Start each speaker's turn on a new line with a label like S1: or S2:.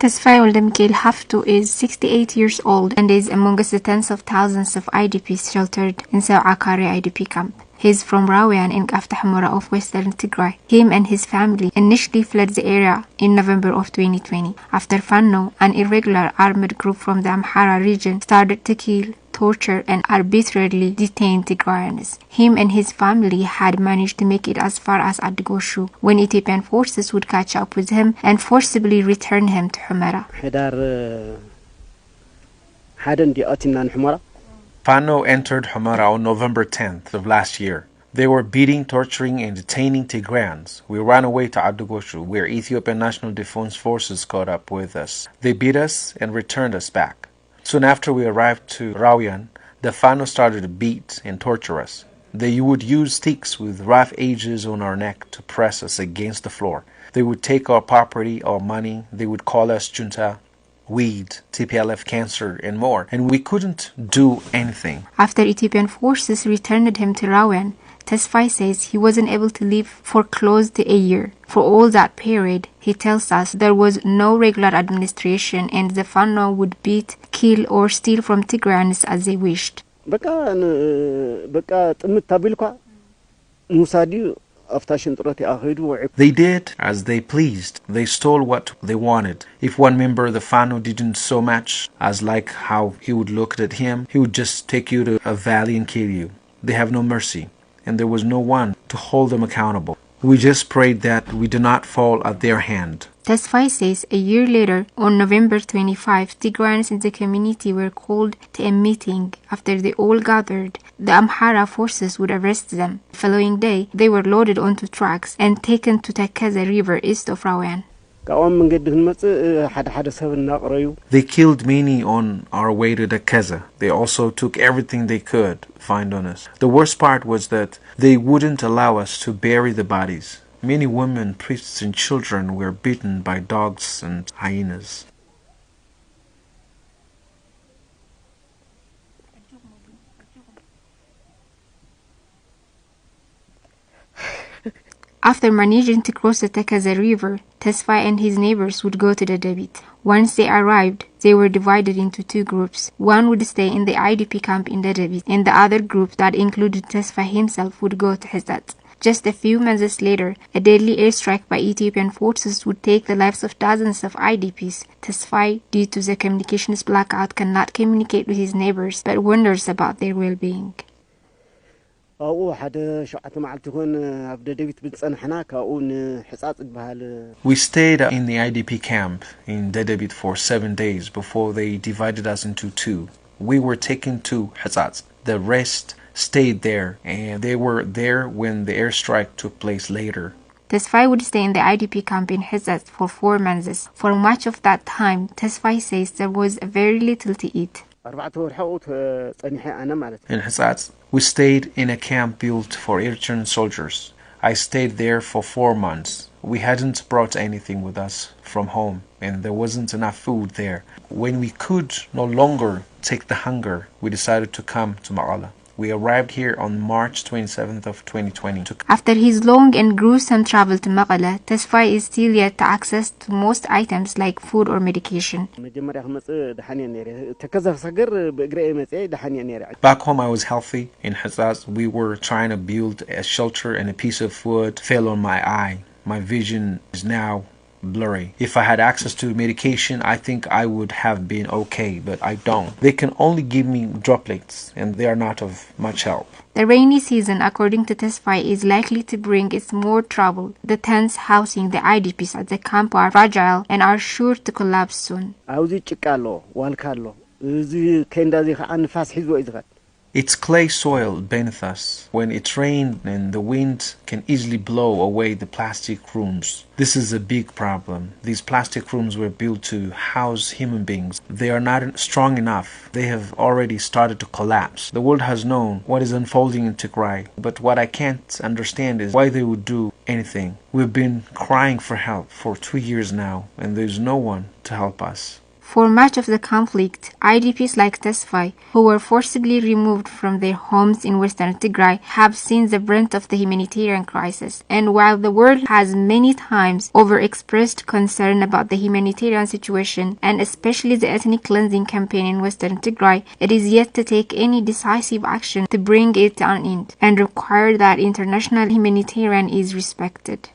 S1: Tesfaye Oldemikhail Haftu is 68 years old and is amongst the tens of thousands of IDPs sheltered in Sawakari IDP camp. He is from Rawian in Kafta Hamura of western Tigray. Him and his family initially fled the area in November of 2020 after Fano, an irregular armed group from the Amhara region, started to kill, torture and arbitrarily detain Tigrayans. Him and his family had managed to make it as far as Adgoshu when Ethiopian forces would catch up with him and forcibly return him to Humera.
S2: Fano entered Humera on November 10th of last year. They were beating, torturing, and detaining Tigrayans. We ran away to Adgoshu, where Ethiopian National Defense Forces caught up with us. They beat us and returned us back. Soon after we arrived to Rawian, the Fano started to beat and torture us. They would use sticks with rough edges on our neck to press us against the floor. They would take our property, our money. They would call us junta, weed, TPLF cancer, and more. And we couldn't do anything.
S1: After Ethiopian forces returned him to Rawian, Tesfaye says he wasn't able to leave for close to a year. For all that period, he tells us there was no regular administration and the Fano would beat, kill or steal from Tigrayans as they wished.
S2: They did as they pleased. They stole what they wanted. If one member of the Fano didn't so much as like how he would look at him, he would just take you to a valley and kill you. They have no mercy. And there was no one to hold them accountable. We just prayed that we do not fall at their hand.
S1: Tesfaye says a year later, on November 25, Tigrayans in the community were called to a meeting. After they all gathered, the Amhara forces would arrest them. The following day, they were loaded onto trucks and taken to Tekeze River east of Rawian.
S2: They killed many on our way to Tekeze. They also took everything they could find on us. The worst part was that they wouldn't allow us to bury the bodies. Many women, priests, and children were beaten by dogs and hyenas.
S1: After managing to cross the Tekeze River, Tesfaye and his neighbors would go to the Debit. Once they arrived, they were divided into two groups. One would stay in the IDP camp in the Debit, and the other group that included Tesfaye himself would go to Hizat. Just a few months later, a deadly airstrike by Ethiopian forces would take the lives of dozens of IDPs. Tesfaye, due to the communications blackout, cannot communicate with his neighbors, but wonders about their well-being.
S2: We stayed in the IDP camp in Dedebit for 7 days before they divided us into two. We were taken to Hizat. The rest stayed there, and they were there when the airstrike took place later.
S1: Tesfaye would stay in the IDP camp in Hizat for 4 months. For much of that time, Tesfaye says there was very little to eat.
S2: In Hizat, we stayed in a camp built for Eritrean soldiers. I stayed there for 4 months. We hadn't brought anything with us from home, and there wasn't enough food there. When we could no longer take the hunger, we decided to come to Maqala. We arrived here on March 27th of 2020.
S1: After his long and gruesome travel to Maqala, Tesfaye is still yet to access to most items like food or medication.
S2: Back home I was healthy. In Hizat, we were trying to build a shelter, and a piece of wood fell on my eye. My vision is now blurry. If I had access to medication, I think I would have been okay, but I don't. They can only give me droplets, and they are not of much help.
S1: The rainy season, according to Tesfaye, is likely to bring its more trouble. The tents housing the IDPs at the camp are fragile and are sure to collapse soon.
S2: It's clay soil beneath us. When it rains and the wind can easily blow away the plastic rooms. This is a big problem. These plastic rooms were built to house human beings. They are not strong enough. They have already started to collapse. The world has known what is unfolding in Tigray, but what I can't understand is why they would do anything. We've been crying for help for 2 years now, and there's no one to help us.
S1: For much of the conflict, IDPs like Tesfaye, who were forcibly removed from their homes in western Tigray, have seen the brunt of the humanitarian crisis. And while the world has many times overexpressed concern about the humanitarian situation, and especially the ethnic cleansing campaign in western Tigray, it is yet to take any decisive action to bring it to an end, and require that international humanitarian is respected.